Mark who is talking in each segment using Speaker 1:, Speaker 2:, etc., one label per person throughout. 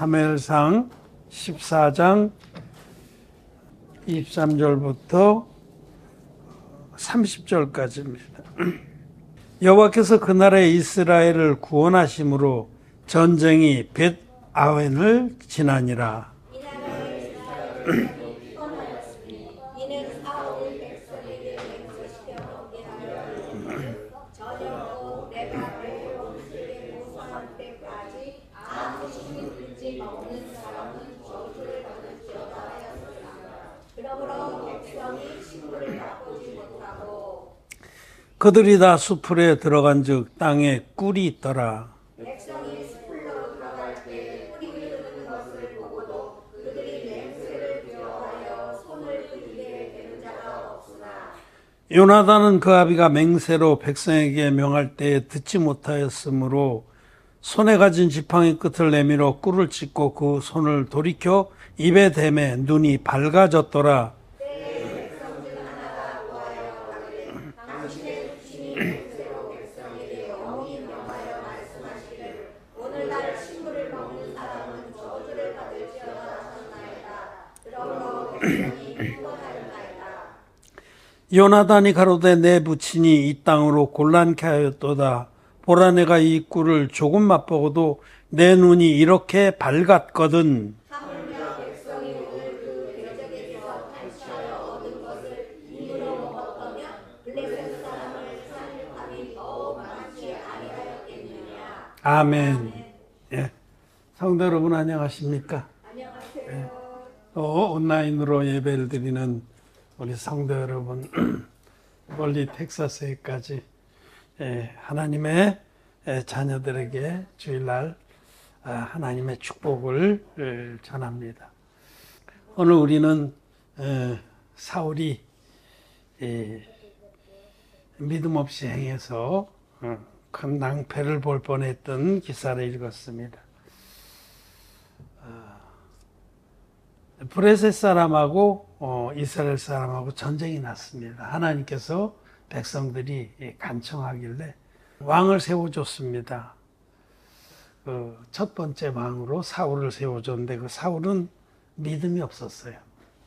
Speaker 1: 사무엘상 14장 23절부터 30절까지입니다. 여호와께서 그 나라의 이스라엘을 구원하심으로 전쟁이 벳아웬을 지나니라. 그들이 다 수풀에 들어간즉 땅에 꿀이 있더라.
Speaker 2: 백성이 수풀로 들어갈 때 꿀이 흐르는 것을 보고도 그들이 맹세를 두려워하여 손을 들이게 되는 자가 없으나
Speaker 1: 요나단은 그 아비가 맹세로 백성에게 명할 때에 듣지 못하였으므로 손에 가진 지팡이 끝을 내밀어 꿀을 찢고 그 손을 돌이켜 입에 대매 눈이 밝아졌더라. 요나단이 가로되 내 부친이 이 땅으로 곤란케 하였도다. 보라 내가 이 꿀을 조금 맛보고도 내 눈이 이렇게 밝았거든.
Speaker 2: 하물며 백성이 오늘 그 대적에게서 탈취하여 얻은 것을 입으로 먹었더며 블레셋 사람을 살림함이 더욱 많지 아니하였겠느냐.
Speaker 1: 아멘. 예. 성도 여러분 안녕하십니까?
Speaker 2: 안녕하세요.
Speaker 1: 온라인으로 예배를 드리는 우리 성도 여러분, 멀리 텍사스에까지 하나님의 자녀들에게 주일날 하나님의 축복을 전합니다. 오늘 우리는 사울이 믿음 없이 행해서 큰 낭패를 볼 뻔했던 기사를 읽었습니다. 브레셋 사람하고 이스라엘 사람하고 전쟁이 났습니다. 하나님께서 백성들이 간청하길래 왕을 세워줬습니다. 첫 번째 왕으로 사울을 세워줬는데 그 사울은 믿음이 없었어요.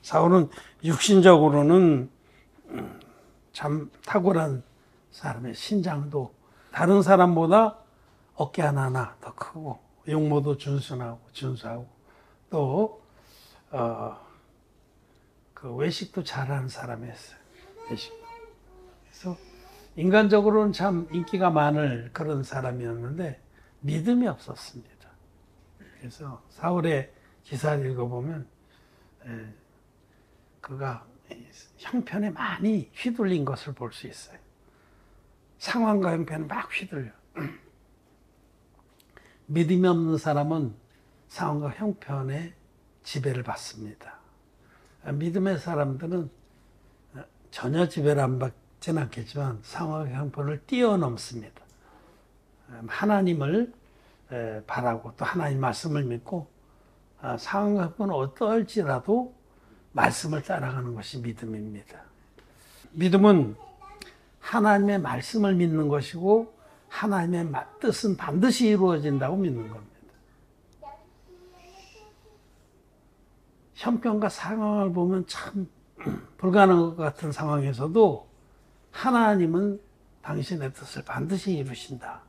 Speaker 1: 사울은 육신적으로는 참 탁월한 사람의 신장도 다른 사람보다 어깨 하나하나 더 크고 용모도 준수하고 또 그 외식도 잘하는 사람이었어요. 외식도. 그래서 인간적으로는 참 인기가 많을 그런 사람이었는데 믿음이 없었습니다. 그래서 사울의 기사를 읽어보면 그가 형편에 많이 휘둘린 것을 볼 수 있어요. 상황과 형편에 막 휘둘려. 믿음이 없는 사람은 상황과 형편에 지배를 받습니다. 믿음의 사람들은 전혀 지배를 안 받지는 않겠지만 상황의 형편을 뛰어넘습니다. 하나님을 바라고 또 하나님 말씀을 믿고 상황과 형편은 어떨지라도 말씀을 따라가는 것이 믿음입니다. 믿음은 하나님의 말씀을 믿는 것이고 하나님의 뜻은 반드시 이루어진다고 믿는 겁니다. 형편과 상황을 보면 참 불가능한 것 같은 상황에서도 하나님은 당신의 뜻을 반드시 이루신다.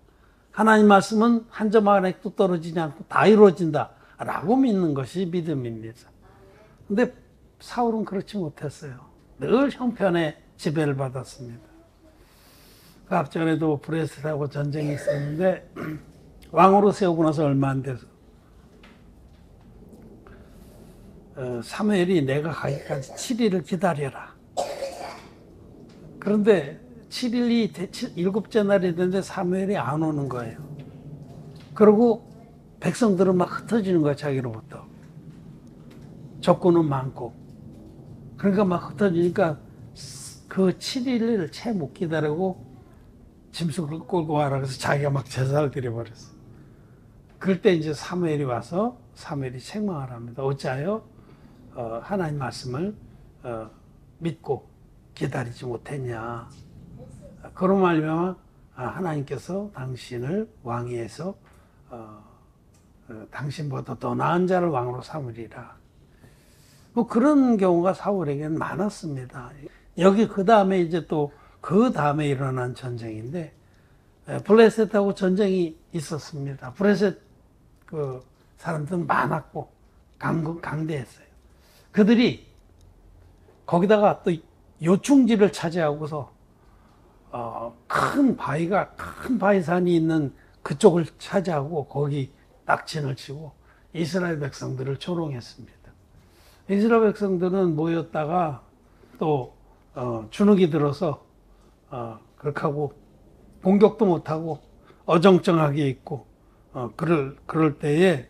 Speaker 1: 하나님 말씀은 한 점 안에도 떨어지지 않고 다 이루어진다 라고 믿는 것이 믿음입니다. 근데 사울은 그렇지 못했어요. 늘 형편에 지배를 받았습니다. 그 앞전에도 브레셋하고 전쟁이 있었는데 왕으로 세우고 나서 얼마 안 돼서 사무엘이 내가 가기까지 7일을 기다려라. 그런데 7일이 7째 날이 됐는데 사무엘이 안 오는 거예요. 그리고 백성들은 막 흩어지는 거야, 자기로부터. 적군은 많고. 그러니까 막 흩어지니까 그 7일을 채 못 기다리고 짐승을 끌고 와라. 그래서 자기가 막 제사를 드려버렸어. 그럴 때 이제 사무엘이 와서 사무엘이 책망을 합니다. 어찌하여 하나님 말씀을 믿고 기다리지 못했냐. 그런 말이면 하나님께서 당신을 왕위에서 당신보다 더 나은 자를 왕으로 삼으리라. 뭐 그런 경우가 사울에게는 많았습니다. 여기 그 다음에 이제 또 그 다음에 일어난 전쟁인데 블레셋하고 전쟁이 있었습니다. 블레셋 그 사람들은 많았고 강대했어요. 그들이 거기다가 또 요충지를 차지하고서 큰 바위산이 있는 그쪽을 차지하고 거기 낙진을 치고 이스라엘 백성들을 조롱했습니다. 이스라엘 백성들은 모였다가 또 주눅이 들어서 그렇게 하고 공격도 못하고 어정쩡하게 있고 그럴 때에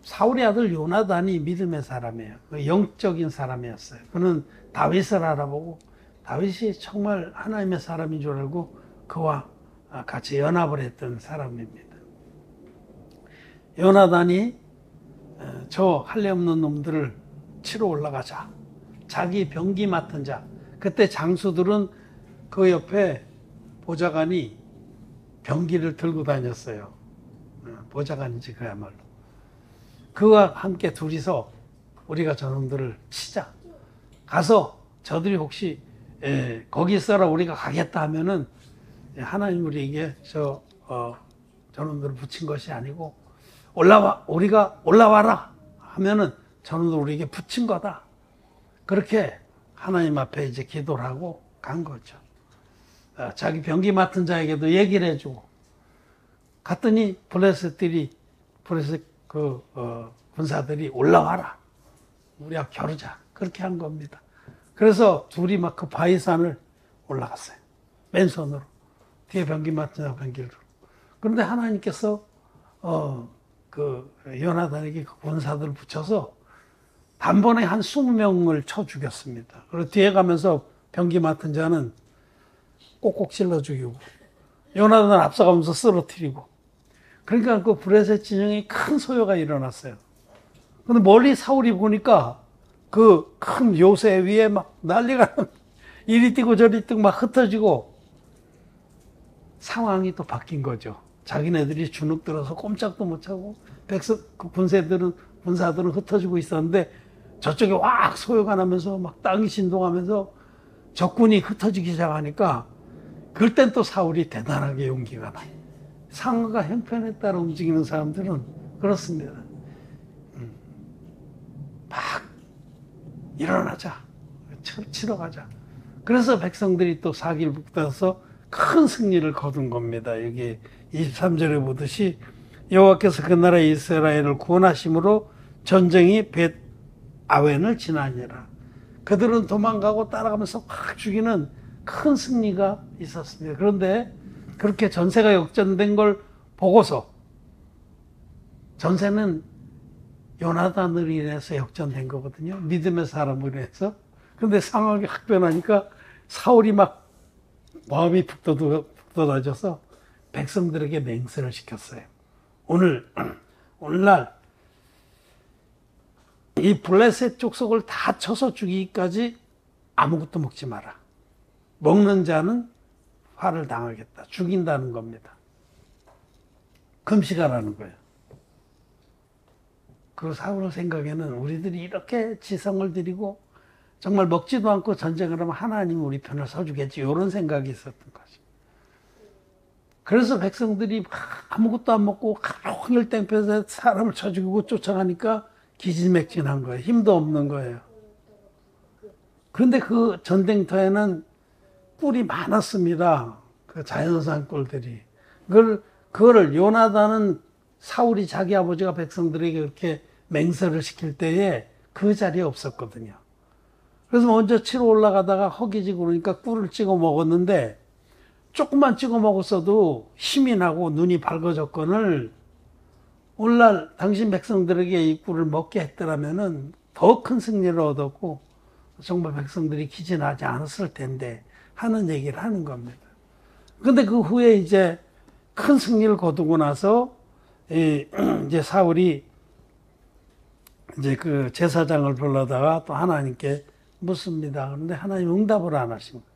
Speaker 1: 사울의 아들 요나단이 믿음의 사람이에요. 영적인 사람이었어요. 그는 다윗을 알아보고 다윗이 정말 하나님의 사람인 줄 알고 그와 같이 연합을 했던 사람입니다. 요나단이 저 할례 없는 놈들을 치러 올라가자. 자기 병기 맡은 자. 그때 장수들은 그 옆에 보좌관이 병기를 들고 다녔어요. 보좌관이지 그야말로. 그와 함께 둘이서 우리가 저놈들을 치자. 가서 저들이 혹시 거기 있어라 우리가 가겠다 하면은 하나님 우리에게 저놈들을 붙인 것이 아니고 우리가 올라와라 하면은 저놈들 우리에게 붙인 거다. 그렇게 하나님 앞에 이제 기도를 하고 간 거죠. 자기 병기 맡은 자에게도 얘기를 해주고 갔더니 블레셋 군사들이 올라와라. 우리가 겨루자. 그렇게 한 겁니다. 그래서 둘이 막 그 바위산을 올라갔어요. 맨손으로. 뒤에 병기 맡은 자 병기를. 그런데 하나님께서 요나단에게 그 군사들을 붙여서 단번에 한 20명을 쳐 죽였습니다. 그리고 뒤에 가면서 병기 맡은 자는 꼭꼭 찔러 죽이고 요나단은 앞서가면서 쓰러뜨리고 그러니까 그 블레셋 진영에 큰 소요가 일어났어요. 근데 멀리 사울이 보니까 그 큰 요새 위에 막 난리가 이리 뛰고 저리 뛰고 막 흩어지고 상황이 또 바뀐 거죠. 자기네들이 주눅 들어서 꼼짝도 못하고 군사들은 흩어지고 있었는데 저쪽에 확 소요가 나면서 막 땅이 신동하면서 적군이 흩어지기 시작하니까 그럴 땐 또 사울이 대단하게 용기가 나요. 상황과 형편에 따라 움직이는 사람들은 그렇습니다. 막 일어나자. 치러 가자. 그래서 백성들이 또 사기를 붙어서 큰 승리를 거둔 겁니다. 여기 23절에 보듯이 여호와께서 그 나라 이스라엘을 구원하심으로 전쟁이 벳 아웬을 지나니라. 그들은 도망가고 따라가면서 확 죽이는 큰 승리가 있었습니다. 그런데 그렇게 전세가 역전된 걸 보고서 전세는 요나단으로 인해서 역전된 거거든요. 믿음의 사람으로 인해서. 그런데 상황이 확 변하니까 사울이 막 마음이 북돋아져서 백성들에게 맹세를 시켰어요. 오늘날 이 블레셋 족속을 다 쳐서 죽이기까지 아무것도 먹지 마라. 먹는 자는 화를 당하겠다. 죽인다는 겁니다. 금식하라는 거예요. 그 사울 생각에는 우리들이 이렇게 지성을 들이고 정말 먹지도 않고 전쟁을 하면 하나님 우리 편을 서주겠지. 이런 생각이 있었던 거죠. 그래서 백성들이 아무것도 안 먹고 하루 종일 땡볕에 사람을 쳐 죽이고 쫓아가니까 기진맥진한 거예요. 힘도 없는 거예요. 그런데 그 전쟁터에는 꿀이 많았습니다. 그 자연산 꿀들이. 그거를 요나단은 사울이 자기 아버지가 백성들에게 그렇게 맹세를 시킬 때에 그 자리에 없었거든요. 그래서 먼저 치러 올라가다가 허기지고 그러니까 꿀을 찍어 먹었는데 조금만 찍어 먹었어도 힘이 나고 눈이 밝아졌거늘 오늘날 당신 백성들에게 이 꿀을 먹게 했더라면은 더 큰 승리를 얻었고 정말 백성들이 기진하지 않았을 텐데 하는 얘기를 하는 겁니다. 근데 그 후에 이제 큰 승리를 거두고 나서 이제 사울이 이제 그 제사장을 불러다가 또 하나님께 묻습니다. 그런데 하나님 응답을 안 하신 거예요.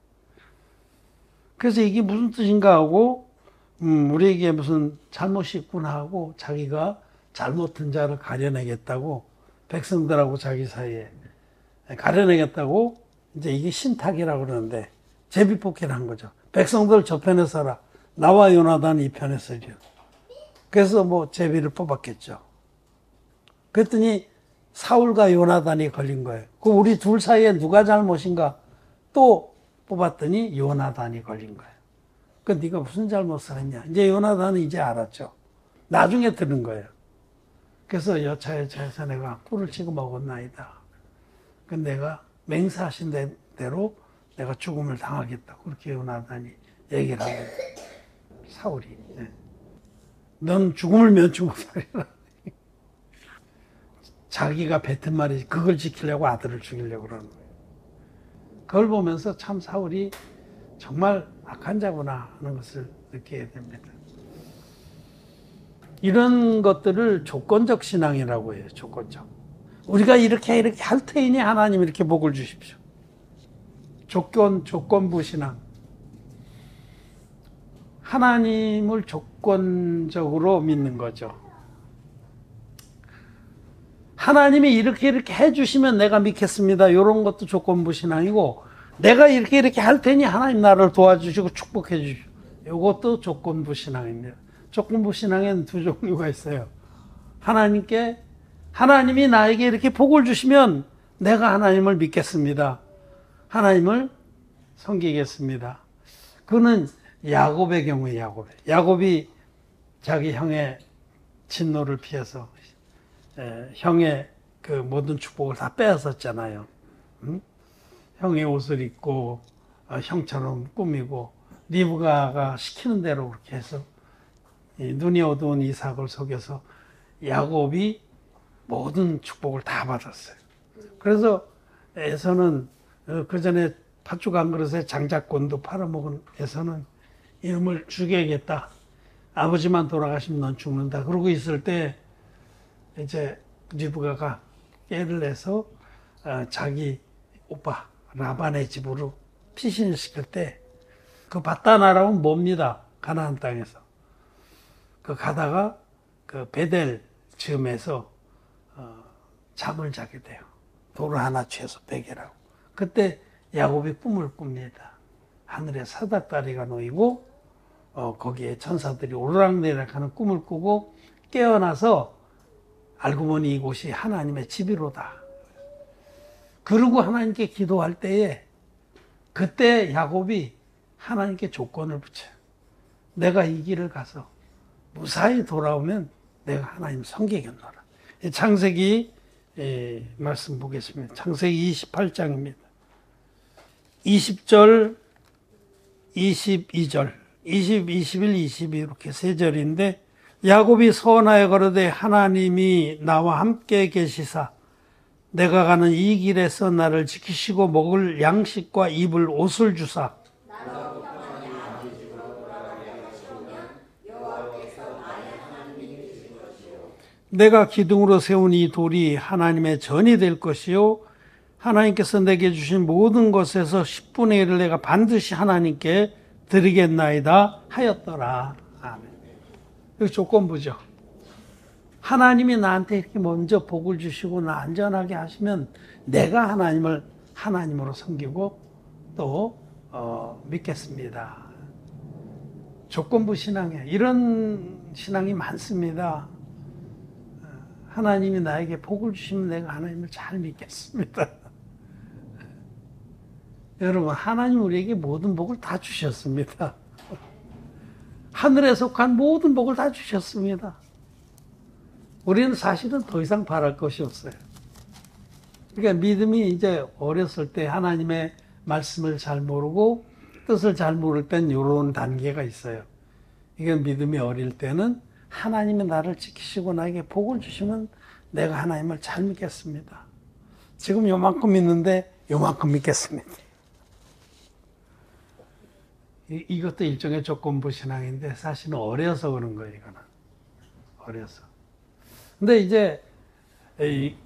Speaker 1: 그래서 이게 무슨 뜻인가 하고 우리에게 무슨 잘못이 있구나 하고 자기가 잘못한 자를 가려내겠다고 백성들하고 자기 사이에 가려내겠다고 이제 이게 신탁이라고 그러는데 제비뽑기를 한 거죠. 백성들 저 편에 서라. 나와 요나단 이 편에 서리요. 그래서 뭐 제비를 뽑았겠죠. 그랬더니 사울과 요나단이 걸린 거예요. 그 우리 둘 사이에 누가 잘못인가 또 뽑았더니 요나단이 걸린 거예요. 그 네가 무슨 잘못을 했냐. 이제 요나단은 이제 알았죠. 나중에 들은 거예요. 그래서 여차여차해서 내가 꿀을 치고 먹었나이다. 그 내가 맹세하신 대로 내가 죽음을 당하겠다. 그렇게 요나단이 얘기를 하고 사울이 넌 죽음을 면치 못하리라. 자기가 뱉은 말이 그걸 지키려고 아들을 죽이려고 그러는 거예요. 그걸 보면서 참 사울이 정말 악한 자구나 하는 것을 느끼게 됩니다. 이런 것들을 조건적 신앙이라고 해요. 조건적. 우리가 이렇게 할 테이니 하나님 이렇게 복을 주십시오. 조건부 신앙. 하나님을 조건적으로 믿는 거죠. 하나님이 이렇게 해주시면 내가 믿겠습니다. 이런 것도 조건부 신앙이고, 내가 이렇게 할 테니 하나님 나를 도와주시고 축복해 주시오. 이것도 조건부 신앙입니다. 조건부 신앙에는 두 종류가 있어요. 하나님이 나에게 이렇게 복을 주시면 내가 하나님을 믿겠습니다. 하나님을 섬기겠습니다. 그거는 야곱의 경우에 야곱이 자기 형의 진노를 피해서 형의 그 모든 축복을 다 빼앗았잖아요. 형의 옷을 입고 형처럼 꾸미고 리브가가 시키는 대로 그렇게 해서 눈이 어두운 이삭을 속여서 야곱이 모든 축복을 다 받았어요. 그래서 에서는 그 전에 팥죽 한 그릇에 장자권도 팔아먹은 에서는 이놈을 죽여야겠다. 아버지만 돌아가시면 넌 죽는다. 그러고 있을 때 이제 리브가가 깨를 내서 자기 오빠 라반의 집으로 피신을 시킬 때 그 바다나라면 뭡니다. 가나안 땅에서. 그 가다가 그 베델 즈음에서 잠을 자게 돼요. 돌을 하나 취해서 베개라고. 그때 야곱이 꿈을 꿉니다. 하늘에 사닥다리가 놓이고 거기에 천사들이 오르락내리락 하는 꿈을 꾸고 깨어나서 알고 보니 이곳이 하나님의 집이로다. 그러고 하나님께 기도할 때에 그때 야곱이 하나님께 조건을 붙여요. 내가 이 길을 가서 무사히 돌아오면 내가 하나님 섬기겠노라. 창세기 말씀 보겠습니다. 창세기 28장입니다. 20절, 22절, 20, 21, 22 이렇게 세 절인데 야곱이 서원하여 가로되 하나님이 나와 함께 계시사 내가 가는 이 길에서 나를 지키시고 먹을 양식과 입을 옷을 주사 내가 기둥으로 세운 이 돌이 하나님의 전이 될 것이요 하나님께서 내게 주신 모든 것에서 10분의 1을 내가 반드시 하나님께 드리겠나이다 하였더라. 아멘. 이거 조건부죠. 하나님이 나한테 이렇게 먼저 복을 주시고 나 안전하게 하시면 내가 하나님을 하나님으로 섬기고 또 믿겠습니다. 조건부 신앙에 이런 신앙이 많습니다. 하나님이 나에게 복을 주시면 내가 하나님을 잘 믿겠습니다. 여러분, 하나님 우리에게 모든 복을 다 주셨습니다. 하늘에 속한 모든 복을 다 주셨습니다. 우리는 사실은 더 이상 바랄 것이 없어요. 그러니까 믿음이 이제 어렸을 때 하나님의 말씀을 잘 모르고 뜻을 잘 모를 땐 이런 단계가 있어요. 이게 믿음이 어릴 때는 하나님이 나를 지키시고 나에게 복을 주시면 내가 하나님을 잘 믿겠습니다. 지금 요만큼 믿는데 요만큼 믿겠습니다. 이것도 일종의 조건부 신앙인데 사실은 어려서 그런 거예요. 이거는 어려서. 근데 이제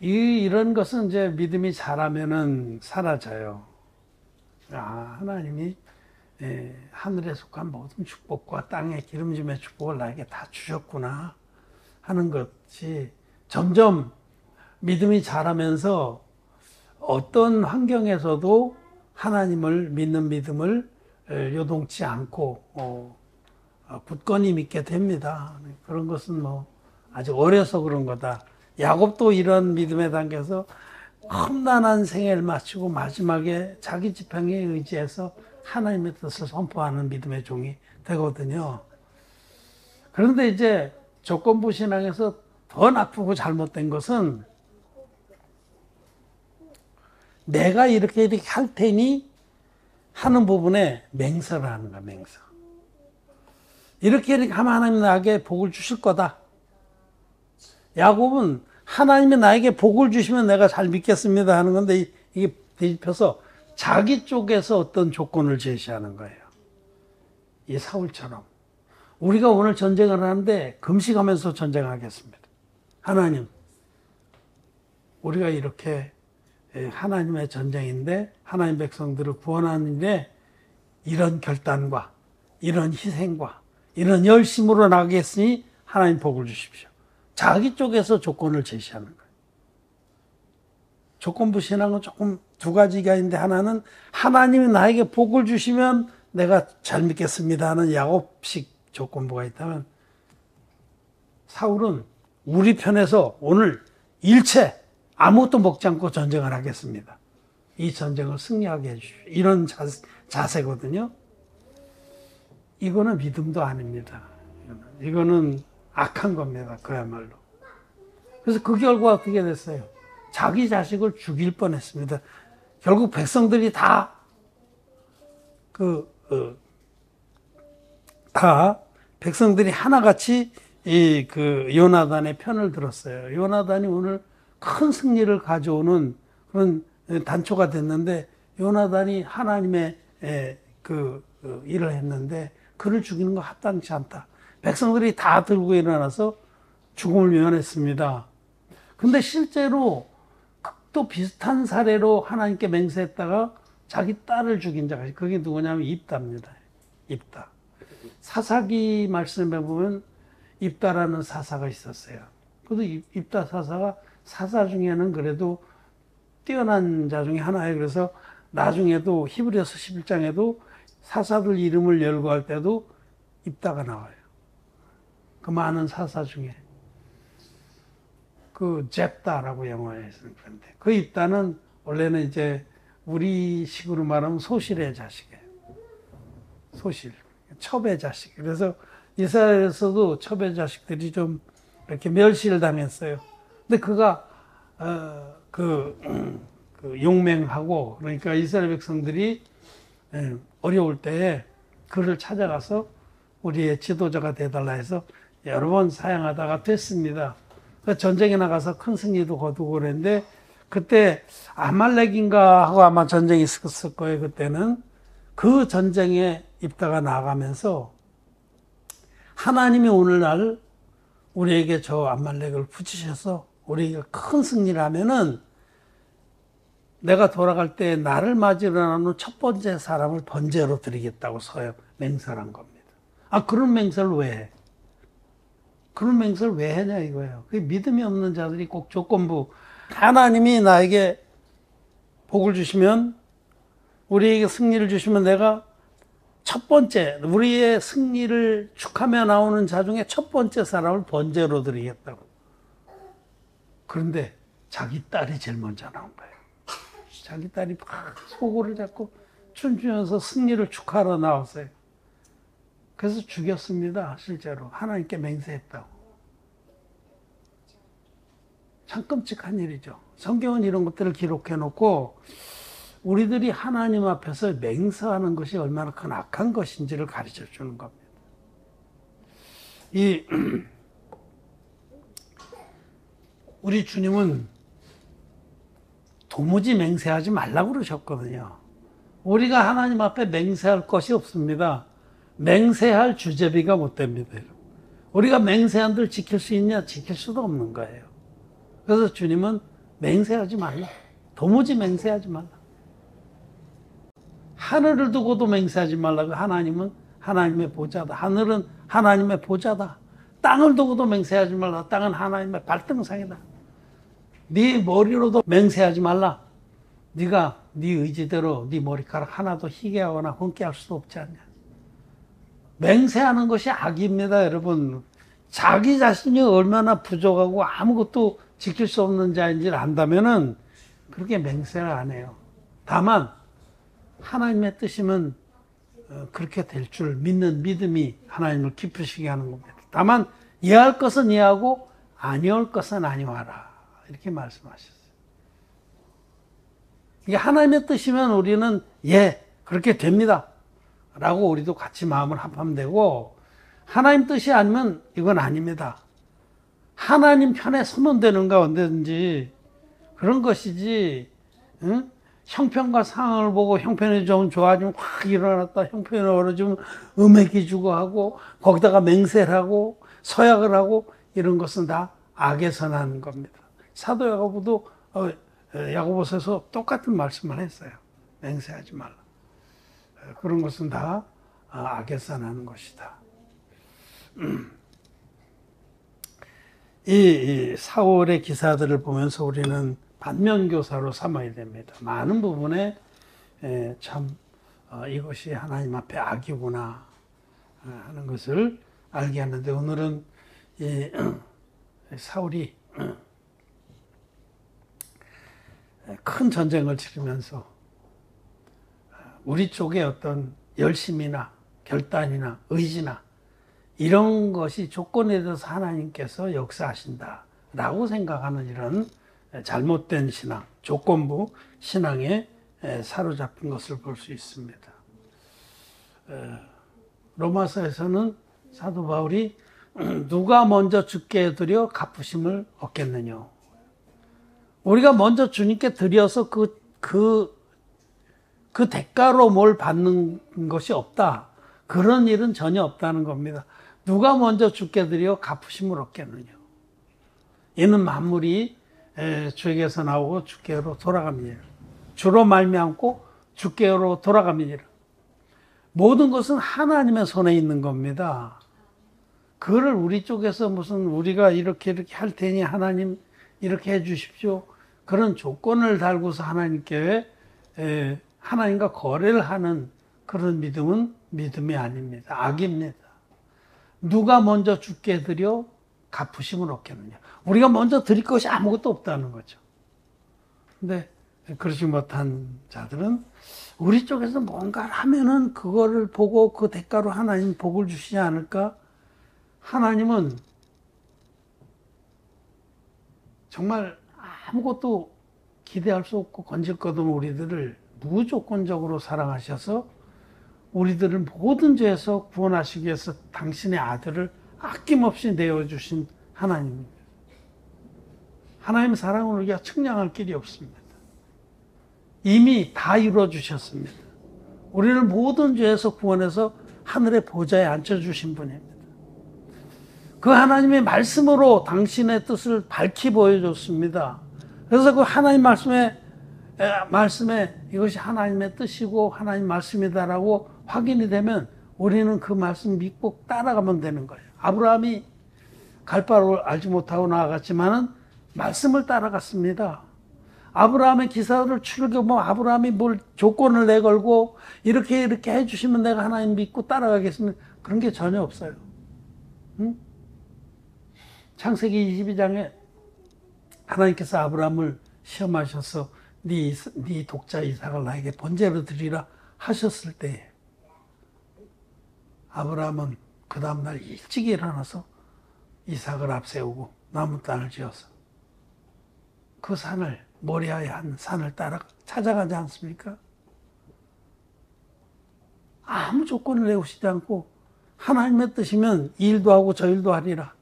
Speaker 1: 이런 것은 이제 믿음이 자라면은 사라져요. 하나님이 하늘에 속한 모든 축복과 땅의 기름짐의 축복을 나에게 다 주셨구나 하는 것이 점점 믿음이 자라면서 어떤 환경에서도 하나님을 믿는 믿음을 요동치 않고 굳건히 믿게 됩니다. 그런 것은 뭐 아직 어려서 그런 거다. 야곱도 이런 믿음에 담겨서 험난한 생애를 마치고 마지막에 자기 지팡이에 의지해서 하나님의 뜻을 선포하는 믿음의 종이 되거든요. 그런데 이제 조건부 신앙에서 더 나쁘고 잘못된 것은 내가 이렇게 할 테니 하는 부분에 맹세를 하는 거야, 맹세. 이렇게 하면 하나님 나에게 복을 주실 거다. 야곱은 하나님이 나에게 복을 주시면 내가 잘 믿겠습니다 하는 건데 이게 뒤집혀서 자기 쪽에서 어떤 조건을 제시하는 거예요. 이 사울처럼. 우리가 오늘 전쟁을 하는데 금식하면서 전쟁하겠습니다. 하나님, 우리가 이렇게 하나님의 전쟁인데 하나님 백성들을 구원하는 일에 이런 결단과 이런 희생과 이런 열심으로 나가겠으니 하나님 복을 주십시오. 자기 쪽에서 조건을 제시하는 거예요. 조건부 신앙은 조금 두 가지가 있는데 하나는 하나님이 나에게 복을 주시면 내가 잘 믿겠습니다 하는 야곱식 조건부가 있다면 사울은 우리 편에서 오늘 일체 아무것도 먹지 않고 전쟁을 하겠습니다. 이 전쟁을 승리하게 해주십시오. 이런 자세거든요. 이거는 믿음도 아닙니다. 이거는 악한 겁니다. 그야말로. 그래서 그 결과 어떻게 됐어요? 자기 자식을 죽일 뻔했습니다. 결국 백성들이 다 백성들이 하나같이 요나단의 편을 들었어요. 요나단이 오늘 큰 승리를 가져오는 그런 단초가 됐는데 요나단이 하나님의 일을 했는데 그를 죽이는 거 합당치 않다. 백성들이 다 들고 일어나서 죽음을 면했습니다. 근데 실제로 또 비슷한 사례로 하나님께 맹세했다가 자기 딸을 죽인 자가 그게 누구냐면 입다입니다. 입다. 사사기 말씀에 보면 입다라는 사사가 있었어요. 그래도 입다 사사가 사사 중에는 그래도 뛰어난 자 중에 하나예요. 그래서 나중에도 히브리서 11장에도 사사들 이름을 열거할 때도 입다가 나와요. 그 많은 사사 중에. 잽다라고 영어에서는 그런데. 그 입다는 원래는 이제 우리식으로 말하면 소실의 자식이에요. 소실. 첩의 자식. 그래서 이스라엘에서도 첩의 자식들이 좀 이렇게 멸시를 당했어요. 근데 그가, 용맹하고, 그러니까 이스라엘 백성들이 어려울 때에 그를 찾아가서 우리의 지도자가 되달라 해서 여러 번 사양하다가 됐습니다. 전쟁에 나가서 큰 승리도 거두고 그랬는데 그때 아말렉인가 하고 아마 전쟁이 있었을 거예요. 그때는 그 전쟁에 입다가 나가면서 하나님이 오늘날 우리에게 저 아말렉을 붙이셔서 우리가 큰 승리를 하면은 내가 돌아갈 때 나를 맞으러 나오는 첫 번째 사람을 번제로 드리겠다고 맹세를 한 겁니다. 그런 맹세를 왜 해? 그런 맹세를 왜 하냐 이거예요. 그 믿음이 없는 자들이 꼭 조건부 하나님이 나에게 복을 주시면 우리에게 승리를 주시면 내가 첫 번째 우리의 승리를 축하며 나오는 자 중에 첫 번째 사람을 번제로 드리겠다고. 그런데 자기 딸이 제일 먼저 나온 거예요. 자기 딸이 막 소고를 잡고 춤추면서 승리를 축하하러 나왔어요. 그래서 죽였습니다. 실제로 하나님께 맹세했다고. 참 끔찍한 일이죠. 성경은 이런 것들을 기록해 놓고 우리들이 하나님 앞에서 맹세하는 것이 얼마나 큰 악한 것인지를 가르쳐 주는 겁니다. 우리 주님은 도무지 맹세하지 말라고 그러셨거든요. 우리가 하나님 앞에 맹세할 것이 없습니다. 맹세할 주제비가 못 됩니다. 우리가 맹세한 대로 지킬 수 있냐? 지킬 수도 없는 거예요. 그래서 주님은 맹세하지 말라. 도무지 맹세하지 말라. 하늘을 두고도 맹세하지 말라고. 하나님은 하나님의 보좌다. 하늘은 하나님의 보좌다. 땅을 두고도 맹세하지 말라. 땅은 하나님의 발등상이다. 네 머리로도 맹세하지 말라. 네가 네 의지대로 네 머리카락 하나도 희게 하거나 흠게 할 수도 없지 않냐. 맹세하는 것이 악입니다, 여러분. 자기 자신이 얼마나 부족하고 아무것도 지킬 수 없는 자인지를 안다면은 그렇게 맹세를 안 해요. 다만 하나님의 뜻이면 그렇게 될 줄 믿는 믿음이 하나님을 기쁘시게 하는 겁니다. 다만 이해할 것은 이해하고 아니할 것은 아니하라. 이렇게 말씀하셨어요. 이게 하나님의 뜻이면 우리는 예, 그렇게 됩니다. 라고 우리도 같이 마음을 합하면 되고, 하나님 뜻이 아니면 이건 아닙니다. 하나님 편에 서면 되는가 언제든지 그런 것이지, 응? 형편과 상황을 보고 형편이 좀 좋아지면 확 일어났다, 형편이 어려지면 음해기 주고 하고, 거기다가 맹세를 하고 서약을 하고, 이런 것은 다 악에서 나는 겁니다. 사도 야고보도 야고보서에서 똑같은 말씀을 했어요. 맹세하지 말라. 그런 것은 다 악에서 나는 것이다. 이 사울의 기사들을 보면서 우리는 반면교사로 삼아야 됩니다. 많은 부분에 참 이것이 하나님 앞에 악이구나 하는 것을 알게 하는데, 오늘은 이 사울이 큰 전쟁을 치르면서 우리 쪽에 어떤 열심이나 결단이나 의지나 이런 것이 조건에 대해서 하나님께서 역사하신다라고 생각하는 이런 잘못된 신앙, 조건부 신앙에 사로잡힌 것을 볼 수 있습니다. 로마서에서는 사도 바울이 누가 먼저 주께 드려 갚으심을 얻겠느냐. 우리가 먼저 주님께 드려서 그 대가로 뭘 받는 것이 없다. 그런 일은 전혀 없다는 겁니다. 누가 먼저 주께 드려 갚으심을 얻겠느냐. 이는 만물이 주에게서 나오고 주께로 돌아갑니다. 주로 말미암고 주께로 돌아갑니다. 모든 것은 하나님의 손에 있는 겁니다. 그거를 우리 쪽에서 무슨 우리가 이렇게 할 테니 하나님 이렇게 해 주십시오. 그런 조건을 달고서 하나님께 하나님과 거래를 하는 그런 믿음은 믿음이 아닙니다. 악입니다. 누가 먼저 주께 드려 갚으심을 얻겠느냐. 우리가 먼저 드릴 것이 아무것도 없다는 거죠. 근데 그러지 못한 자들은 우리 쪽에서 뭔가를 하면은 그거를 보고 그 대가로 하나님 복을 주시지 않을까? 하나님은 정말 아무것도 기대할 수 없고 건질 것 없는 우리들을 무조건적으로 사랑하셔서 우리들을 모든 죄에서 구원하시기 위해서 당신의 아들을 아낌없이 내어주신 하나님입니다. 하나님의 사랑을 우리가 측량할 길이 없습니다. 이미 다 이루어주셨습니다. 우리를 모든 죄에서 구원해서 하늘의 보좌에 앉혀주신 분입니다. 그 하나님의 말씀으로 당신의 뜻을 밝히 보여줬습니다. 그래서 그 하나님 말씀에 이것이 하나님의 뜻이고 하나님 말씀이다라고 확인이 되면 우리는 그 말씀 믿고 따라가면 되는 거예요. 아브라함이 갈 바를 알지 못하고 나아갔지만은 말씀을 따라갔습니다. 아브라함의 기사를 출교하면 아브라함이 뭘 조건을 내걸고 이렇게 해주시면 내가 하나님 믿고 따라가겠습니다. 그런 게 전혀 없어요. 응? 창세기 22장에 하나님께서 아브라함을 시험하셔서 네 독자 이삭을 나에게 번제로 드리라 하셨을 때 아브라함은 그 다음날 일찍 일어나서 이삭을 앞세우고 남은 땅을 지어서 그 산을 모리아의 한 산을 따라 찾아가지 않습니까? 아무 조건을 내오시지 않고 하나님의 뜻이면 이 일도 하고 저 일도 하리라.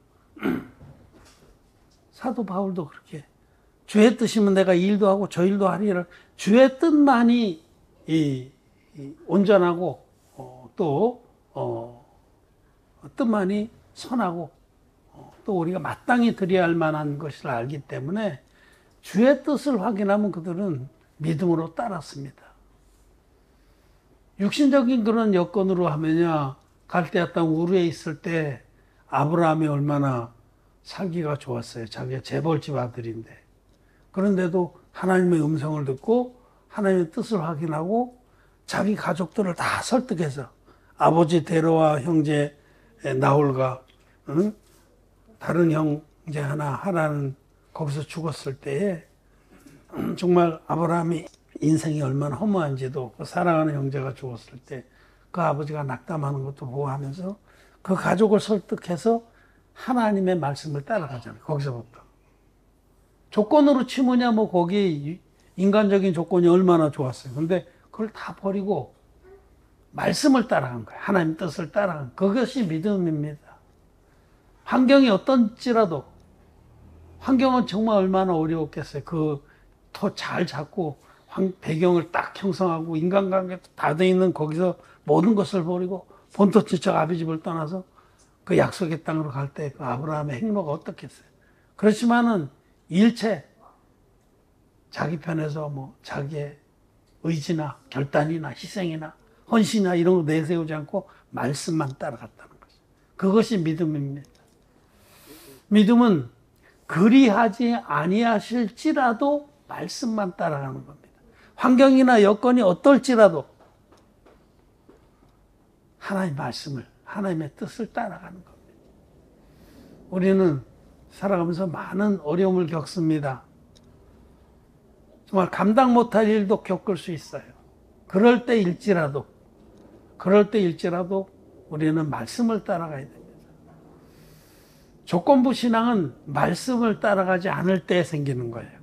Speaker 1: 사도 바울도 그렇게 주의 뜻이면 내가 이 일도 하고 저 일도 하리라. 주의 뜻만이 온전하고 뜻만이 선하고 또 우리가 마땅히 드려야 할 만한 것을 알기 때문에 주의 뜻을 확인하면 그들은 믿음으로 따랐습니다. 육신적인 그런 여건으로 하면요, 갈대아 땅 우르에 있을 때 아브라함이 얼마나 살기가 좋았어요. 자기가 재벌집 아들인데. 그런데도 하나님의 음성을 듣고 하나님의 뜻을 확인하고 자기 가족들을 다 설득해서 아버지 데려와 형제 나홀과 다른 형제 하나 하나는 거기서 죽었을 때에 정말 아브라함이 인생이 얼마나 허무한지도 그 사랑하는 형제가 죽었을 때 그 아버지가 낙담하는 것도 보고 하면서 그 가족을 설득해서 하나님의 말씀을 따라가잖아요. 거기서부터. 조건으로 치면야 뭐 거기 인간적인 조건이 얼마나 좋았어요. 근데 그걸 다 버리고 말씀을 따라간 거예요. 하나님 뜻을 따라간 그것이 믿음입니다. 환경이 어떤지라도 환경은 정말 얼마나 어려웠겠어요. 그 더 잘 잡고 배경을 딱 형성하고 인간관계도 다 돼 있는 거기서 모든 것을 버리고 본토 친척 아비 집을 떠나서 그 약속의 땅으로 갈 때 그 아브라함의 행로가 어떻겠어요. 그렇지만은 일체 자기 편에서 뭐 자기의 의지나 결단이나 희생이나 헌신이나 이런 거 내세우지 않고 말씀만 따라갔다는 거죠. 그것이 믿음입니다. 믿음은 그리하지 아니하실지라도 말씀만 따라가는 겁니다. 환경이나 여건이 어떨지라도 하나님의 말씀을, 하나님의 뜻을 따라가는 겁니다. 우리는 살아가면서 많은 어려움을 겪습니다. 정말 감당 못할 일도 겪을 수 있어요. 그럴 때일지라도 우리는 말씀을 따라가야 됩니다. 조건부 신앙은 말씀을 따라가지 않을 때 생기는 거예요.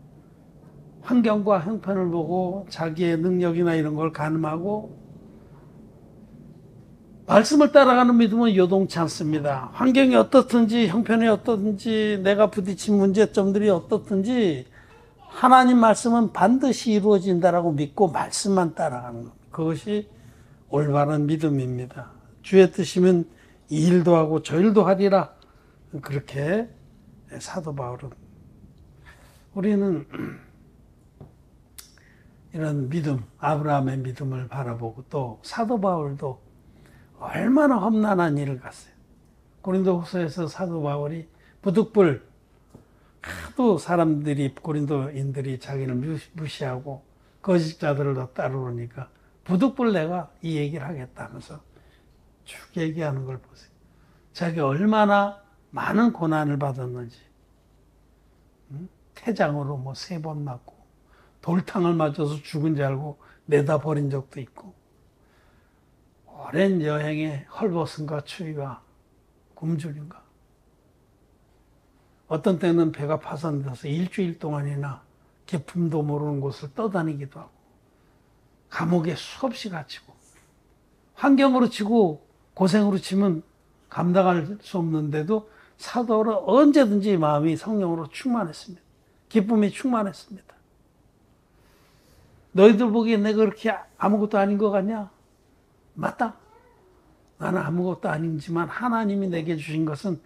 Speaker 1: 환경과 형편을 보고 자기의 능력이나 이런 걸 가늠하고 말씀을 따라가는 믿음은 요동치 않습니다. 환경이 어떻든지 형편이 어떻든지 내가 부딪힌 문제점들이 어떻든지 하나님 말씀은 반드시 이루어진다라고 믿고 말씀만 따라가는 겁니다. 그것이 올바른 믿음입니다. 주의 뜻이면 이 일도 하고 저 일도 하리라. 그렇게 사도 바울은 우리는 이런 믿음, 아브라함의 믿음을 바라보고 또 사도 바울도 얼마나 험난한 일을 갔어요. 고린도후서에서 사도 바울이 부득불 하도 사람들이 고린도인들이 자기를 무시하고 거짓자들을 더 따르니까 부득불 내가 이 얘기를 하겠다면서 쭉 얘기하는 걸 보세요. 자기가 얼마나 많은 고난을 받았는지 태장으로 뭐 3번 맞고 돌탕을 맞아서 죽은 줄 알고 내다 버린 적도 있고 오랜 여행에 헐벗음과 추위와 굶주림과 어떤 때는 배가 파손돼서 일주일 동안이나 기품도 모르는 곳을 떠다니기도 하고 감옥에 수없이 갇히고 환경으로 치고 고생으로 치면 감당할 수 없는데도 사도는 언제든지 마음이 성령으로 충만했습니다. 기쁨이 충만했습니다. 너희들 보기에 내가 그렇게 아무것도 아닌 것 같냐? 맞다. 나는 아무것도 아니지만 하나님이 내게 주신 것은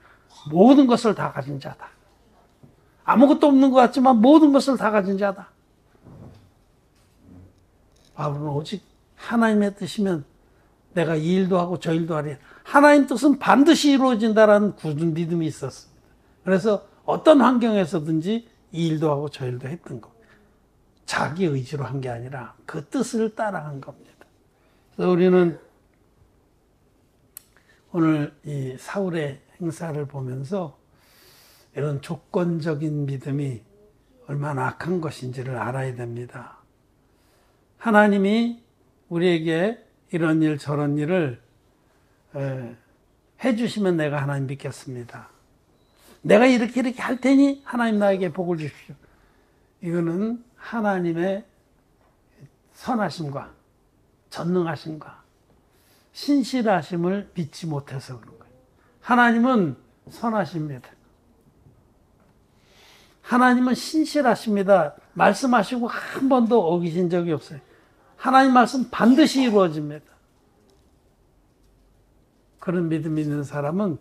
Speaker 1: 모든 것을 다 가진 자다. 아무것도 없는 것 같지만 모든 것을 다 가진 자다. 바울은 오직 하나님의 뜻이면 내가 이 일도 하고 저 일도 하리. 하나님 뜻은 반드시 이루어진다라는 굳은 믿음이 있었습니다. 그래서 어떤 환경에서든지 이 일도 하고 저 일도 했던 것. 자기 의지로 한 게 아니라 그 뜻을 따라간 겁니다. 그래서 우리는 오늘 이 사울의 행사를 보면서 이런 조건적인 믿음이 얼마나 악한 것인지를 알아야 됩니다. 하나님이 우리에게 이런 일 저런 일을 해주시면 내가 하나님 믿겠습니다. 내가 이렇게 할 테니 하나님 나에게 복을 주십시오. 이거는 하나님의 선하심과 전능하심과 신실하심을 믿지 못해서 그런 거예요. 하나님은 선하십니다. 하나님은 신실하십니다. 말씀하시고 한 번도 어기신 적이 없어요. 하나님 말씀 반드시 이루어집니다. 그런 믿음 있는 사람은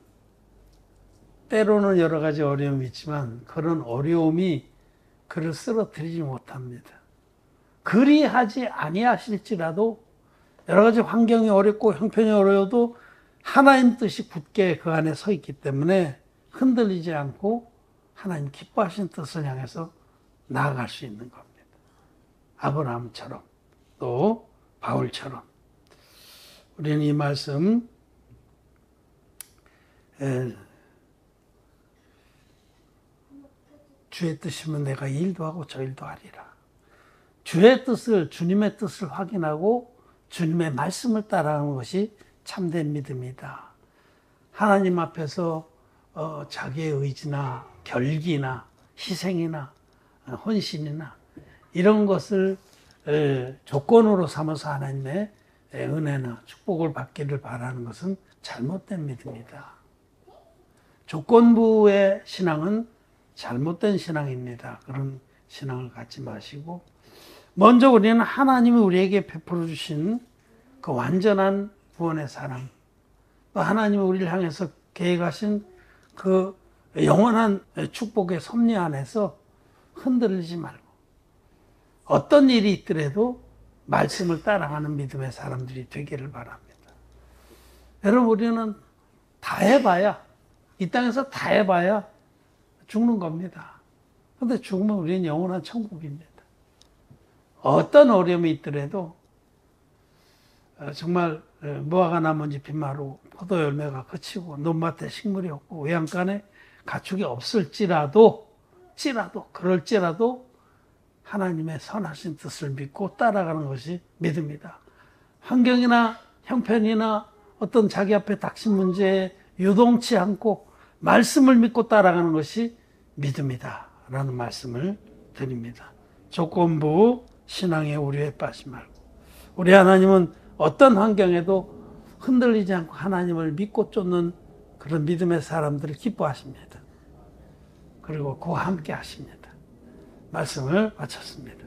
Speaker 1: 때로는 여러 가지 어려움이 있지만 그런 어려움이 그를 쓰러뜨리지 못합니다. 그리하지 아니하실지라도 여러 가지 환경이 어렵고 형편이 어려워도 하나님 뜻이 굳게 그 안에 서 있기 때문에 흔들리지 않고 하나님 기뻐하신 뜻을 향해서 나아갈 수 있는 겁니다. 아브라함처럼 또 바울처럼 우리는 이 말씀 주의 뜻이면 내가 이 일도 하고 저 일도 하리라. 주의 뜻을, 주님의 뜻을 확인하고 주님의 말씀을 따라하는 것이 참된 믿음이다. 하나님 앞에서 자기의 의지나 결기나 희생이나 헌신이나 이런 것을 조건으로 삼아서 하나님의 은혜나 축복을 받기를 바라는 것은 잘못된 믿음이다. 조건부의 신앙은 잘못된 신앙입니다. 그런 신앙을 갖지 마시고 먼저 우리는 하나님이 우리에게 베풀어 주신 그 완전한 구원의 사랑, 또 하나님이 우리를 향해서 계획하신 그 영원한 축복의 섭리 안에서 흔들리지 말고 어떤 일이 있더라도 말씀을 따라가는 믿음의 사람들이 되기를 바랍니다. 여러분, 우리는 다 해봐야, 이 땅에서 다 해봐야 죽는 겁니다. 그런데 죽으면 우리는 영원한 천국입니다. 어떤 어려움이 있더라도 정말 무화과 나무지 빗마루 포도 열매가 그치고 논밭에 식물이 없고 외양간에 가축이 없을지라도 그럴지라도 하나님의 선하신 뜻을 믿고 따라가는 것이 믿음이다. 환경이나 형편이나 어떤 자기 앞에 닥친 문제에 유동치 않고 말씀을 믿고 따라가는 것이 믿음이다 라는 말씀을 드립니다. 조건부 신앙의 오류에 빠지지 말고 우리 하나님은 어떤 환경에도 흔들리지 않고 하나님을 믿고 쫓는 그런 믿음의 사람들을 기뻐하십니다. 그리고 그와 함께 하십니다. 말씀을 마쳤습니다.